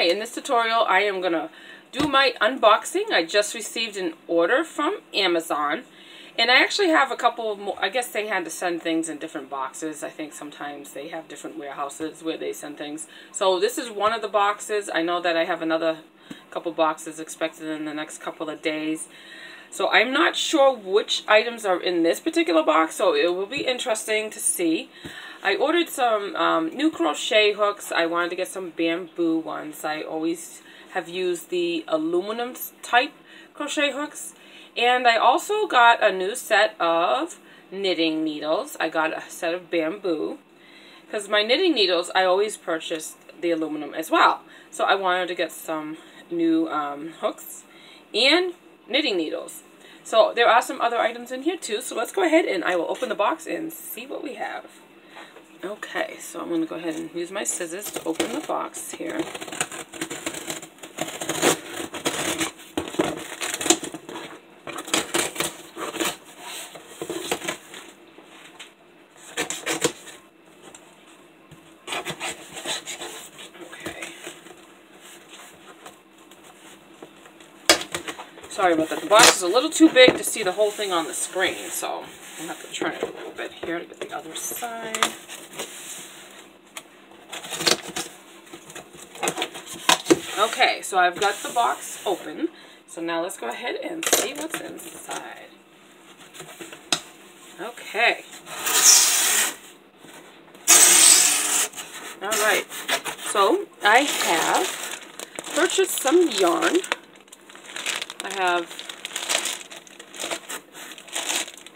Okay, in this tutorial I am going to do my unboxing. I just received an order from Amazon. And I actually have a couple more. I guess they had to send things in different boxes. I think sometimes they have different warehouses where they send things. So this is one of the boxes. I know that I have another couple boxes expected in the next couple of days. So I'm not sure which items are in this particular box, so it will be interesting to see. I ordered some new crochet hooks. I wanted to get some bamboo ones. I always have used the aluminum type crochet hooks. And I also got a new set of knitting needles. I got a set of bamboo. Because my knitting needles, I always purchased the aluminum as well. So I wanted to get some new hooks and knitting needles. So there are some other items in here too. So let's go ahead and I will open the box and see what we have. Okay, so I'm going to go ahead and use my scissors to open the box here. Sorry about that. The box is a little too big to see the whole thing on the screen, so I'll have to turn it a little bit here to get the other side. Okay, so I've got the box open. So now let's go ahead and see what's inside. Okay. Alright, so I have purchased some yarn. I have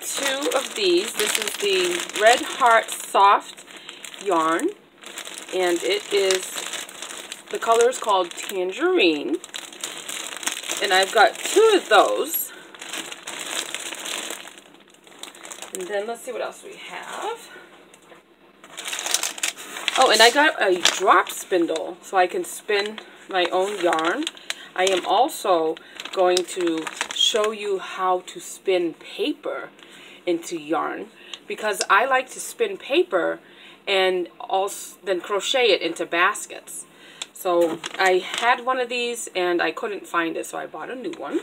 two of these. This is the Red Heart Soft yarn, and it is, the color is called Tangerine, and I've got two of those. And then let's see what else we have. Oh, and I got a drop spindle so I can spin my own yarn. I am also going to show you how to spin paper into yarn, because I like to spin paper and also then crochet it into baskets. So I had one of these and I couldn't find it, so I bought a new one.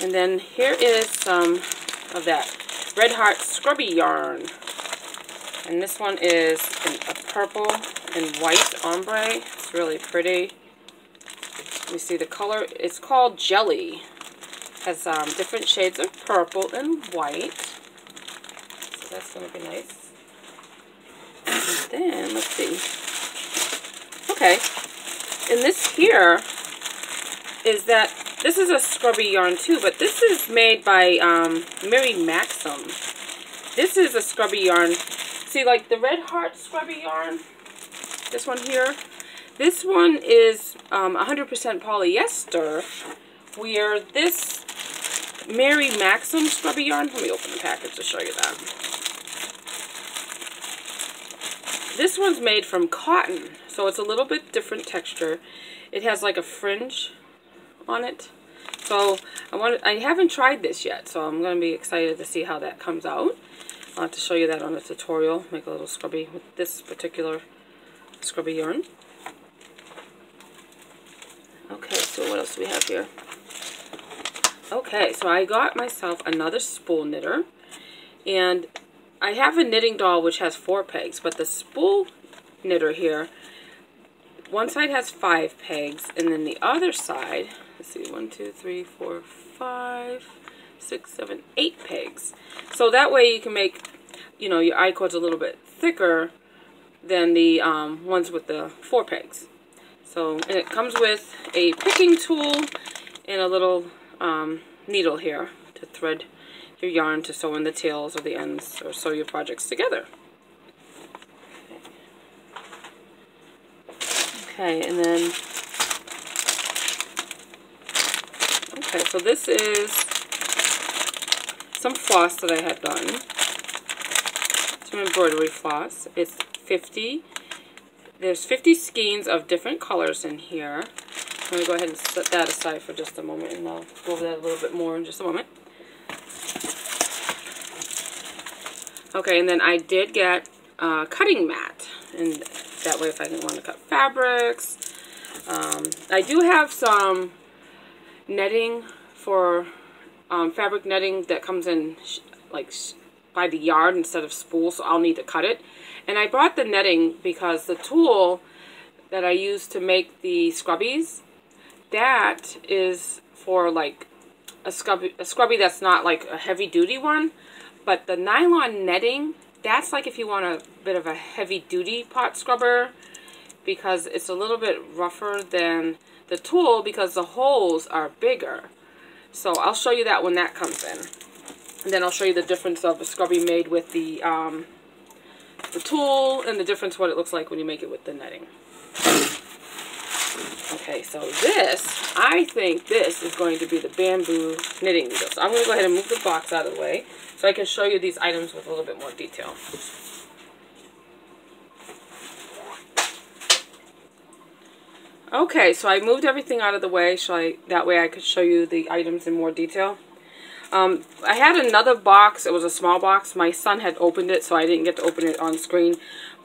And then here is some of that Red Heart Scrubby yarn. And this one is a purple and white ombre. It's really pretty. Let me see the color. It's called Jelly. Has different shades of purple and white. So that's going to be nice. And then, let's see. Okay. And this here is that, this is a scrubby yarn too, but this is made by Mary Maxim. This is a scrubby yarn. See, like the Red Heart Scrubby yarn, this one here, this one is 100% polyester, where this Mary Maxim Scrubby yarn, let me open the package to show you that. This one's made from cotton, so it's a little bit different texture. It has like a fringe on it. So I haven't tried this yet, so I'm going to be excited to see how that comes out. I'll have to show you that on a tutorial, make a little scrubby with this particular scrubby yarn. Okay, so what else do we have here? Okay, so I got myself another spool knitter, and I have a knitting doll which has 4 pegs, but the spool knitter here, one side has 5 pegs, and then the other side, let's see, 1, 2, 3, 4, 5, 6, 7, 8 pegs. So that way you can make, you know, your I-cords a little bit thicker than the ones with the 4 pegs. So, and it comes with a picking tool and a little needle here to thread your yarn to sew in the tails or the ends, or sew your projects together. Okay, and then, okay, so this is some floss that I had done. Some embroidery floss. It's 50. There's 50 skeins of different colors in here. I'm going to go ahead and set that aside for just a moment, and I'll go over that a little bit more in just a moment. Okay, and then I did get a cutting mat, and That way if I want to cut fabrics. I do have some netting for fabric netting that comes in like by the yard instead of spool, so I'll need to cut it. And I brought the netting because the tool that I use to make the scrubbies, that is for like a scrubby that's not like a heavy duty one, but the nylon netting, that's like if you want a bit of a heavy duty pot scrubber, because it's a little bit rougher than the tool because the holes are bigger. So I'll show you that when that comes in. And then I'll show you the difference of a scrubby made with the tool and the difference what it looks like when you make it with the netting. Okay, so this, I think this is going to be the bamboo knitting needle. So I'm going to go ahead and move the box out of the way so I can show you these items with a little bit more detail. Okay, so I moved everything out of the way so that way I could show you the items in more detail. I had another box. It was a small box. My son had opened it, so I didn't get to open it on screen.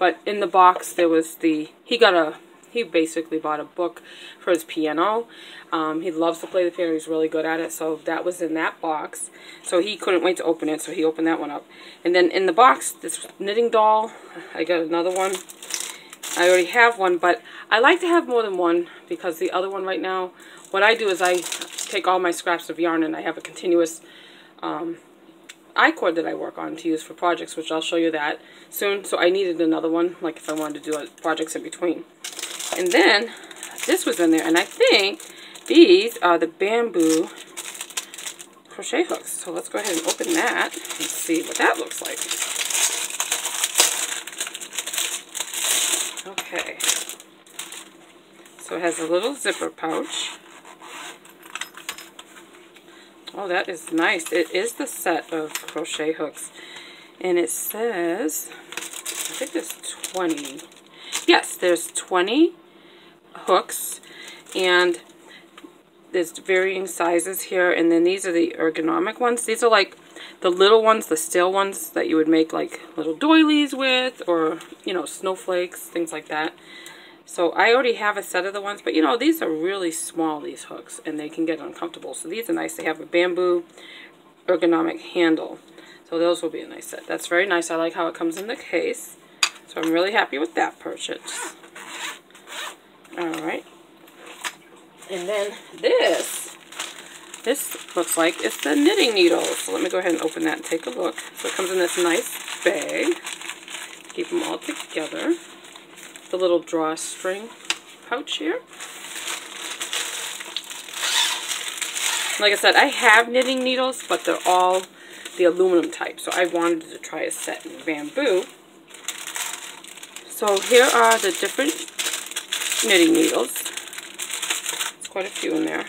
But in the box, there was he basically bought a book for his piano. He loves to play the piano. He's really good at it. So that was in that box. So he couldn't wait to open it, so he opened that one up. And then in the box, this knitting doll, I got another one. I already have one, but I like to have more than one because the other one right now, what I do is I take all my scraps of yarn and I have a continuous I-cord that I work on to use for projects, which I'll show you that soon. So I needed another one, like if I wanted to do projects in between. And then this was in there, and I think these are the bamboo crochet hooks. So let's go ahead and open that and see what that looks like. Okay. So it has a little zipper pouch. Oh, that is nice. It is the set of crochet hooks. And it says, I think there's 20. Yes, there's 20 hooks. And there's varying sizes here. And then these are the ergonomic ones. These are like the little ones, the stale ones that you would make like little doilies with, or, you know, snowflakes, things like that. So I already have a set of the ones, but you know, these are really small, these hooks, and they can get uncomfortable. So these are nice. They have a bamboo ergonomic handle. So those will be a nice set. That's very nice. I like how it comes in the case. So I'm really happy with that purchase. Alright. And then this looks like it's the knitting needles. So let me go ahead and open that and take a look. So it comes in this nice bag. Keep them all together. The little drawstring pouch here. Like I said, I have knitting needles, but they're all the aluminum type. So I wanted to try a set in bamboo. So here are the different knitting needles. There's quite a few in there.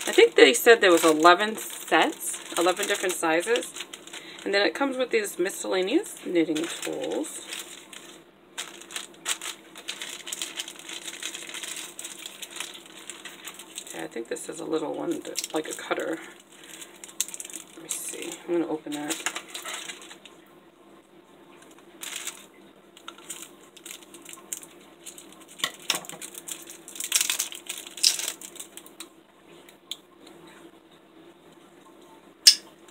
I think they said there was 11 sets, 11 different sizes. And then it comes with these miscellaneous knitting tools. I think this is a little one, like a cutter. Let me see. I'm going to open that.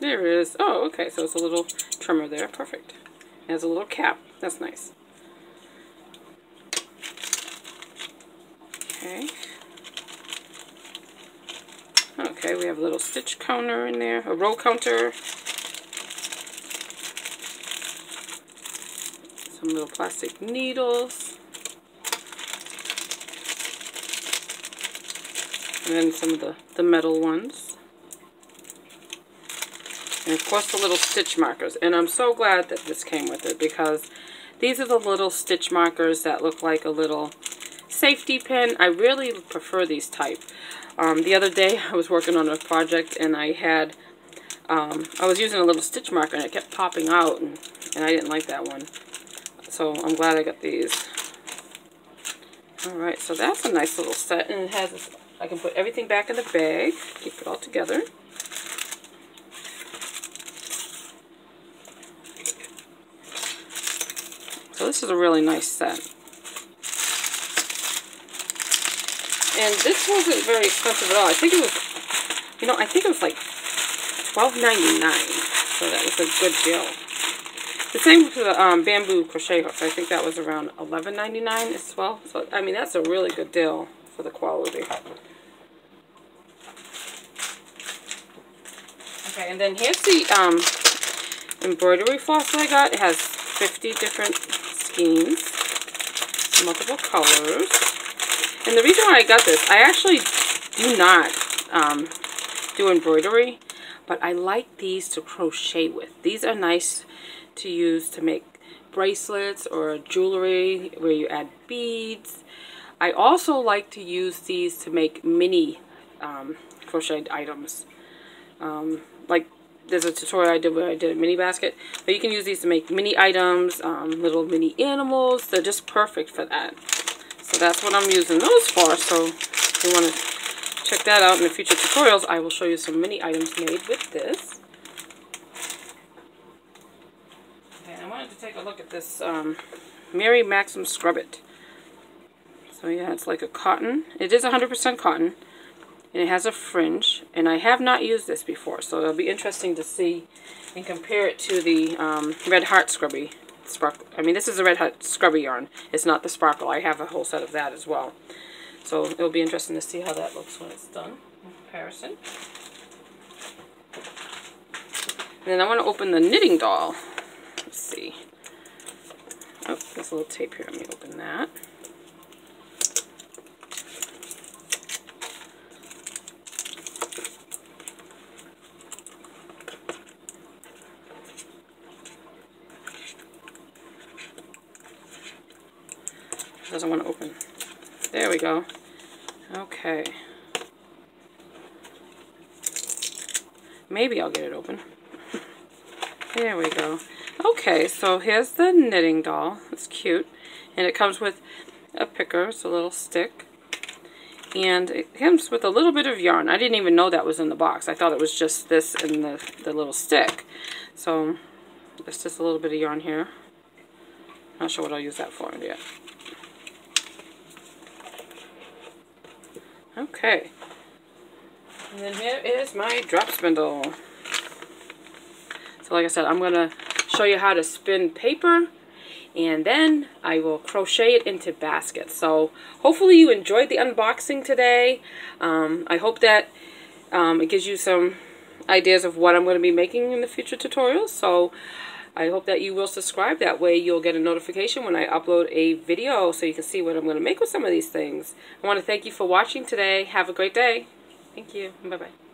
There it is. Oh, okay. So it's a little trimmer there. Perfect. It has a little cap. That's nice. Okay. Okay, we have a little stitch counter in there, a row counter, some little plastic needles, and then some of the metal ones, and of course the little stitch markers. And I'm so glad that this came with it, because these are the little stitch markers that look like a little safety pin. I really prefer these type. The other day I was working on a project and I had, I was using a little stitch marker and it kept popping out, and I didn't like that one. So I'm glad I got these. Alright, so that's a nice little set, and it has this, I can put everything back in the bag, keep it all together. So this is a really nice set. And this wasn't very expensive at all. I think it was, you know, I think it was like $12.99. So that was a good deal. The same with the bamboo crochet hooks. I think that was around $11.99 as well. So, I mean, that's a really good deal for the quality. Okay, and then here's the embroidery floss that I got. It has 50 different skeins, multiple colors. And the reason why I got this, I actually do not do embroidery, but I like these to crochet with. These are nice to use to make bracelets or jewelry where you add beads. I also like to use these to make mini crocheted items. Like there's a tutorial I did where I did a mini basket, but you can use these to make mini items, little mini animals. They're just perfect for that. So that's what I'm using those for. So if you want to check that out in the future tutorials, I will show you some mini items made with this. Okay, I wanted to take a look at this Mary Maxim Scrub It. So yeah, it's like a cotton. It is 100% cotton. And it has a fringe, and I have not used this before, so it'll be interesting to see and compare it to the Red Heart Scrubby Sparkle. I mean, this is a Red Heart Scrubby yarn. It's not the Sparkle. I have a whole set of that as well. So it'll be interesting to see how that looks when it's done in comparison. And then I want to open the knitting doll. Let's see. Oh, there's a little tape here. Let me open that. Doesn't want to open. There we go. Okay. Maybe I'll get it open. There we go. Okay, so here's the knitting doll. It's cute. And it comes with a picker. It's a little stick. And it comes with a little bit of yarn. I didn't even know that was in the box. I thought it was just this and the little stick. So, there's just a little bit of yarn here. Not sure what I'll use that for yet. Okay, and then here is my drop spindle. So like I said, I'm going to show you how to spin paper, and then I will crochet it into baskets. So hopefully you enjoyed the unboxing today. I hope that it gives you some ideas of what I'm going to be making in the future tutorials. So I hope that you will subscribe. That way you'll get a notification when I upload a video so you can see what I'm going to make with some of these things. I want to thank you for watching today. Have a great day. Thank you. Bye-bye.